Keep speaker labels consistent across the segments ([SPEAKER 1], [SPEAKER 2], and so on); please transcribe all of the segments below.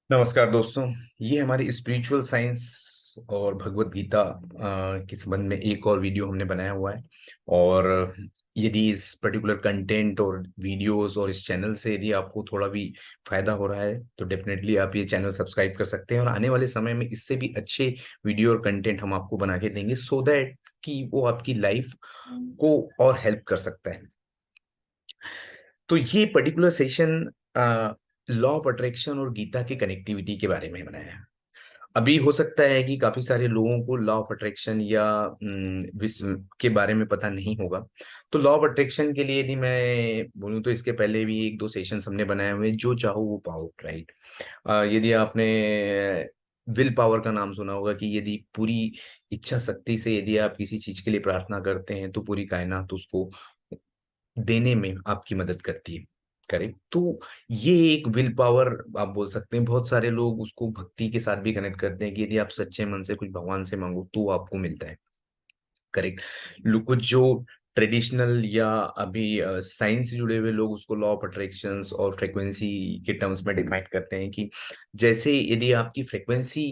[SPEAKER 1] नमस्कार दोस्तों। ये हमारी स्पिरिचुअल साइंस और भगवत गीता के संबंध में एक और वीडियो हमने बनाया हुआ है। और यदि इस पर्टिकुलर कंटेंट और वीडियोस और इस चैनल से यदि आपको थोड़ा भी फायदा हो रहा है तो डेफिनेटली आप ये चैनल सब्सक्राइब कर सकते हैं, और आने वाले समय में इससे भी अच्छे वीडियो और कंटेंट हम आपको बना के देंगे सो दैट कि वो आपकी लाइफ को और हेल्प कर सकता है। तो ये particular session law of attraction और गीता की कनेक्टिविटी के बारे में बनाया है। अभी हो सकता है कि काफी सारे लोगों को लॉ ऑफ अट्रैक्शन या विश्व के बारे में पता नहीं होगा। तो लॉ ऑफ अट्रैक्शन के लिए यदि मैं बोलूँ तो इसके पहले भी एक दो सेशन हमने बनाए हुए हैं, जो चाहो वो पाओ, राइट। यदि आपने विल पावर का नाम सुना होगा कि यदि पूरी इच्छा शक्ति से यदि आप किसी चीज के लिए प्रार्थना करते हैं तो पूरी कायनात उसको देने में आपकी मदद करती है। करेक्ट। तो ये एक विल पावर आप बोल सकते हैं। बहुत सारे लोग उसको भक्ति के साथ भी कनेक्ट करते हैं कि यदि आप सच्चे मन से कुछ भगवान से मांगो तो आपको मिलता है। करेक्ट। लोग कुछ जो ट्रेडिशनल या अभी साइंस से जुड़े हुए लोग उसको लॉ ऑफ अट्रैक्शंस और फ्रीक्वेंसी के टर्म्स में डिफाइन करते हैं कि जैसे यदि आपकी फ्रीक्वेंसी,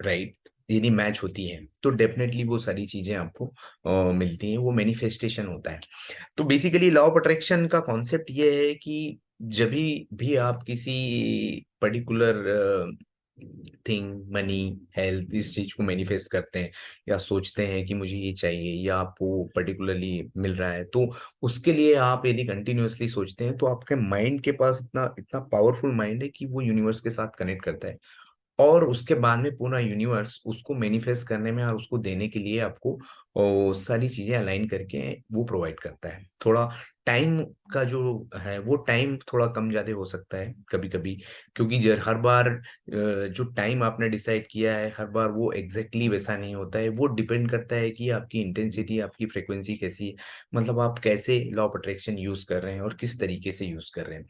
[SPEAKER 1] राइट, यदि मैच होती है तो डेफिनेटली वो सारी चीजें आपको मिलती हैं, वो मैनिफेस्टेशन होता है। तो बेसिकली लॉ ऑफ अट्रैक्शन का कॉन्सेप्ट ये है कि जब भी आप किसी पर्टिकुलर थिंग, मनी, हेल्थ, इस चीज को मैनिफेस्ट करते हैं या सोचते हैं कि मुझे ये चाहिए या आपको पर्टिकुलरली मिल रहा है, तो उसके लिए आप यदि कंटिन्यूअसली सोचते हैं तो आपके माइंड के पास इतना इतना पावरफुल माइंड है कि वो यूनिवर्स के साथ कनेक्ट करता है। और उसके बाद में पूरा यूनिवर्स उसको मैनिफेस्ट करने में और उसको देने के लिए आपको सारी चीजें अलाइन करके वो प्रोवाइड करता है। थोड़ा टाइम का जो है वो टाइम थोड़ा कम ज्यादा हो सकता है कभी कभी, क्योंकि हर बार जो टाइम आपने डिसाइड किया है हर बार वो एग्जैक्टली वैसा नहीं होता है। वो डिपेंड करता है कि आपकी इंटेंसिटी, आपकी फ्रिक्वेंसी कैसी है, मतलब आप कैसे लॉ ऑफ अट्रैक्शन यूज कर रहे हैं और किस तरीके से यूज कर रहे हैं।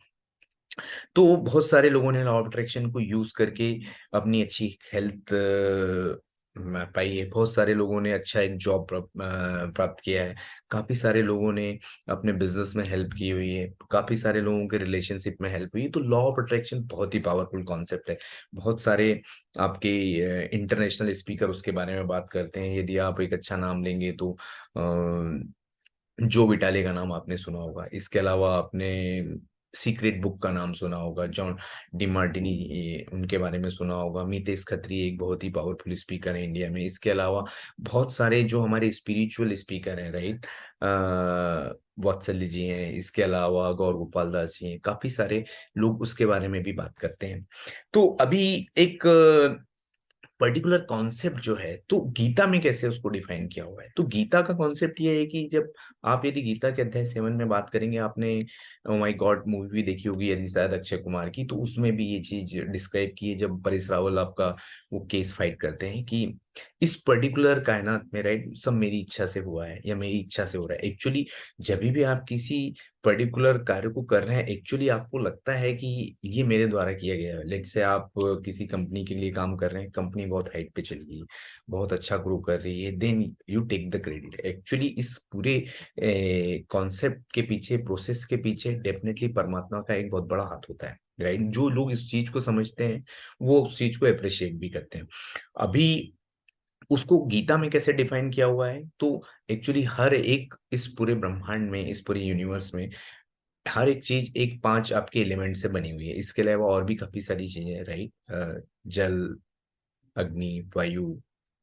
[SPEAKER 1] तो बहुत सारे लोगों ने लॉ ऑफ अट्रैक्शन को यूज करके अपनी अच्छी हेल्थ पाई है। बहुत सारे लोगों ने अच्छा एक जॉब प्राप्त किया है। काफी सारे लोगों ने अपने बिजनेस में हेल्प की हुई है। काफी सारे लोगों के रिलेशनशिप में हेल्प हुई है। तो लॉ ऑफ अट्रैक्शन बहुत ही पावरफुल कॉन्सेप्ट है। बहुत सारे आपके इंटरनेशनल स्पीकर उसके बारे में बात करते हैं। यदि आप एक अच्छा नाम लेंगे तो जो विटाले का नाम आपने सुना होगा। इसके अलावा आपने सीक्रेट बुक का नाम सुना होगा, जॉन डिमार्टिनी, उनके बारे में सुना होगा। मितेश खत्री एक बहुत ही पावरफुल स्पीकर है इंडिया में। इसके अलावा बहुत सारे जो हमारे स्पिरिचुअल स्पीकर हैं, राइट, वात्सल्य जी हैं। इसके अलावा गौर गोपाल दास जी हैं। काफी सारे लोग उसके बारे में भी बात करते हैं। तो अभी एक पर्टिकुलर कॉन्सेप्ट जो है तो गीता में कैसे उसको डिफाइन किया हुआ है। तो गीता का कॉन्सेप्ट ये है कि जब आप यदि गीता के अध्याय 7 में बात करेंगे, आपने ओ माय गॉड मूवी भी देखी होगी यदि शायद अक्षय कुमार की, तो उसमें भी ये चीज डिस्क्राइब की है जब परेश रावल आपका वो केस फाइट करते हैं कि इस पर्टिकुलर कायनात में, राइट, सब मेरी इच्छा से हुआ है या मेरी इच्छा से हो रहा है। एक्चुअली जब भी आप किसी पर्टिकुलर कार्य को कर रहे हैं, एक्चुअली आपको लगता है कि ये मेरे द्वारा किया गया है। लेट्स से आप किसी कंपनी के लिए काम कर रहे हैं, कंपनी बहुत हाइट पे चली गई, बहुत अच्छा ग्रो कर रही है, then you take the credit. Actually इस पूरे कॉन्सेप्ट के पीछे, प्रोसेस के पीछे डेफिनेटली परमात्मा का एक बहुत बड़ा हाथ होता है, राइट। जो लोग इस चीज को समझते हैं वो उस चीज को अप्रिशिएट भी करते हैं। अभी उसको गीता में कैसे डिफाइन किया हुआ है तो एक्चुअली हर एक इस पूरे ब्रह्मांड में, इस पूरे यूनिवर्स में हर एक चीज एक 5 आपके एलिमेंट से बनी हुई है। इसके अलावा और भी काफी सारी चीजें हैं, राइट। जल, अग्नि, वायु,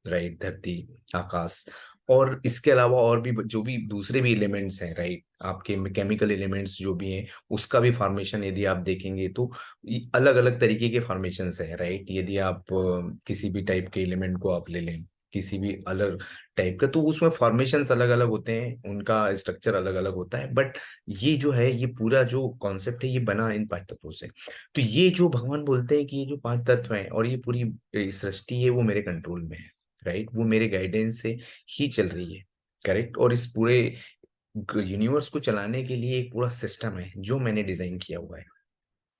[SPEAKER 1] राइट, धरती, आकाश। और इसके अलावा और भी जो भी दूसरे भी एलिमेंट्स हैं, राइट, आपके केमिकल एलिमेंट्स जो भी हैं उसका भी फॉर्मेशन यदि आप देखेंगे तो अलग अलग तरीके के फॉर्मेशंस हैं, राइट। यदि आप किसी भी टाइप के एलिमेंट को आप ले लें, किसी भी अलग टाइप का, तो उसमें फॉर्मेशंस अलग अलग होते हैं, उनका स्ट्रक्चर अलग अलग होता है। बट ये जो है, ये पूरा जो कॉन्सेप्ट है ये बना इन 5 तत्वों से। तो ये जो भगवान बोलते हैं कि ये जो 5 तत्व हैं और ये पूरी सृष्टि है वो मेरे कंट्रोल में है, राइट, वो मेरे गाइडेंस से ही चल रही है। करेक्ट। और इस पूरे यूनिवर्स को चलाने के लिए एक पूरा सिस्टम है जो मैंने डिजाइन किया हुआ है।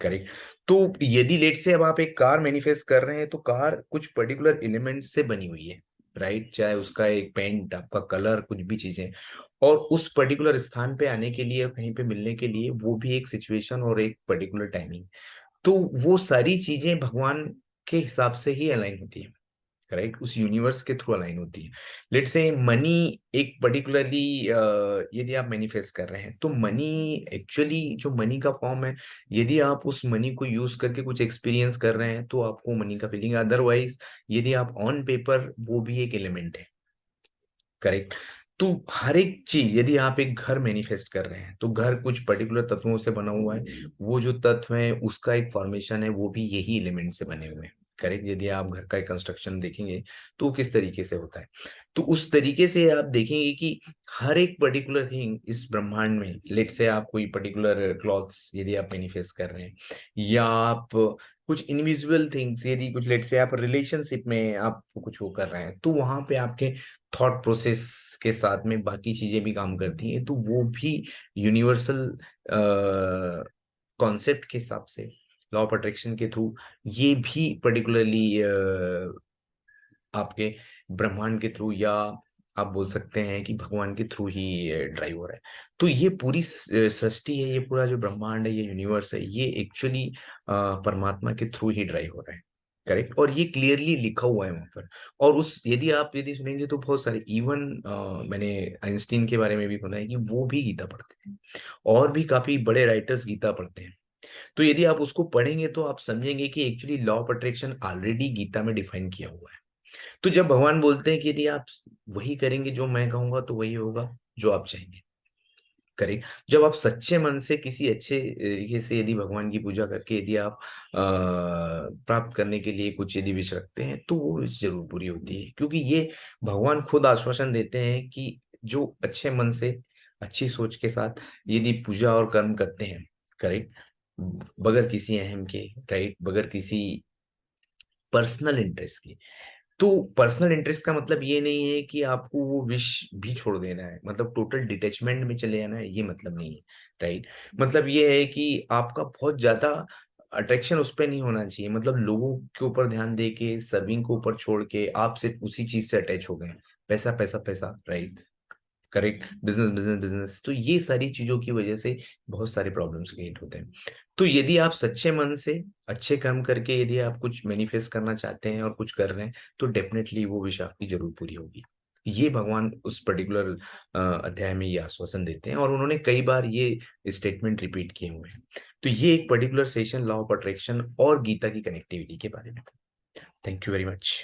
[SPEAKER 1] करेक्ट। तो यदि लेट से अब आप एक कार मैनिफेस्ट कर रहे हैं तो कार कुछ पर्टिकुलर एलिमेंट से बनी हुई है, राइट। चाहे उसका एक पेंट, आपका कलर, कुछ भी चीजें, और उस पर्टिकुलर स्थान पे आने के लिए, कहीं पे मिलने के लिए वो भी एक सिचुएशन और एक पर्टिकुलर टाइमिंग। तो वो सारी चीजें भगवान के हिसाब से ही अलाइन होती है, करेक्ट, उस यूनिवर्स के थ्रू अलाइन होती है। लेट्स से मनी एक पर्टिकुलरली यदि आप मैनिफेस्ट कर रहे हैं, तो मनी एक्चुअली जो मनी का फॉर्म है, यदि आप उस मनी को यूज करके कुछ एक्सपीरियंस कर रहे हैं तो आपको मनी का फीलिंग, अदरवाइज यदि आप ऑन पेपर, वो भी एक एलिमेंट है, करेक्ट। तो हर एक चीज, यदि आप एक घर मैनिफेस्ट कर रहे हैं तो घर कुछ पर्टिकुलर तत्वों से बना हुआ है, वो जो तत्व है उसका एक फॉर्मेशन है, वो भी यही एलिमेंट से बने हुए हैं, करेक्ट। यदि आप घर का एक कंस्ट्रक्शन देखेंगे तो वो किस तरीके से होता है, तो उस तरीके से आप देखेंगे कि हर एक पर्टिकुलर थिंग इस ब्रह्मांड में, लेट से आप कोई पर्टिकुलर क्लॉथ्स यदि आप मैनिफेस्ट कर रहे हैं, या आप कुछ इनविजिबल थिंग्स, यदि कुछ लेट से आप रिलेशनशिप में आप कुछ वो कर रहे हैं, तो वहां पे आपके थॉट प्रोसेस के साथ में बाकी चीजें भी काम करती हैं, तो वो भी यूनिवर्सल कॉन्सेप्ट के हिसाब से, लॉ ऑफ अट्रैक्शन के थ्रू, ये भी पर्टिकुलरली आपके ब्रह्मांड के थ्रू, या आप बोल सकते हैं कि भगवान के थ्रू ही ड्राइव हो रहा है। तो ये पूरी सृष्टि है, ये पूरा जो ब्रह्मांड है, ये यूनिवर्स है, ये एक्चुअली परमात्मा के थ्रू ही ड्राइव हो रहा है, करेक्ट। और ये क्लियरली लिखा हुआ है वहां पर। और उस यदि सुनेंगे तो बहुत सारे, इवन मैंने आइंस्टीन के बारे में भी सुना है कि वो भी गीता पढ़ते हैं, और भी काफी बड़े राइटर्स गीता पढ़ते हैं। तो यदि आप उसको पढ़ेंगे तो आप समझेंगे कि actually law of attraction already Gita में डिफाइन किया हुआ है। तो जब भगवान बोलते हैं कि यदि आप वही करेंगे जो मैं कहूंगा, तो वही होगा जो आप चाहेंगे, करेक्ट। जब आप सच्चे मन से किसी अच्छे तरीके से यदि भगवान की पूजा करके यदि आप प्राप्त करने के लिए कुछ यदि विश रखते हैं, तो वो विश जरूर पूरी होती है, क्योंकि ये भगवान खुद आश्वासन देते हैं कि जो अच्छे मन से, अच्छी सोच के साथ यदि पूजा और कर्म करते हैं, करेक्ट, बगैर किसी अहम के, राइट, बगैर किसी पर्सनल इंटरेस्ट के। तो पर्सनल इंटरेस्ट का मतलब ये नहीं है कि आपको वो विश भी छोड़ देना है, मतलब टोटल डिटेचमेंट में चले जाना है, ये मतलब नहीं है, राइट। मतलब ये है कि आपका बहुत ज्यादा अट्रैक्शन उस पर नहीं होना चाहिए, मतलब लोगों के ऊपर ध्यान दे के, सर्विंग को ऊपर छोड़ के आप सिर्फ उसी चीज से अटैच हो गए, पैसा पैसा पैसा, right, correct, business business business. तो ये सारी चीजों की वजह से बहुत सारे प्रॉब्लम्स क्रिएट होते हैं। तो यदि आप सच्चे मन से अच्छे कर्म करके यदि आप कुछ मैनिफेस्ट करना चाहते हैं और कुछ कर रहे हैं, तो डेफिनेटली वो विश आपकी जरूर पूरी होगी। ये भगवान उस पर्टिकुलर अध्याय में ये आश्वासन देते हैं, और उन्होंने कई बार ये स्टेटमेंट रिपीट किए हुए हैं। तो ये एक particular session law of attraction और गीता की कनेक्टिविटी के बारे में था। Thank you very much.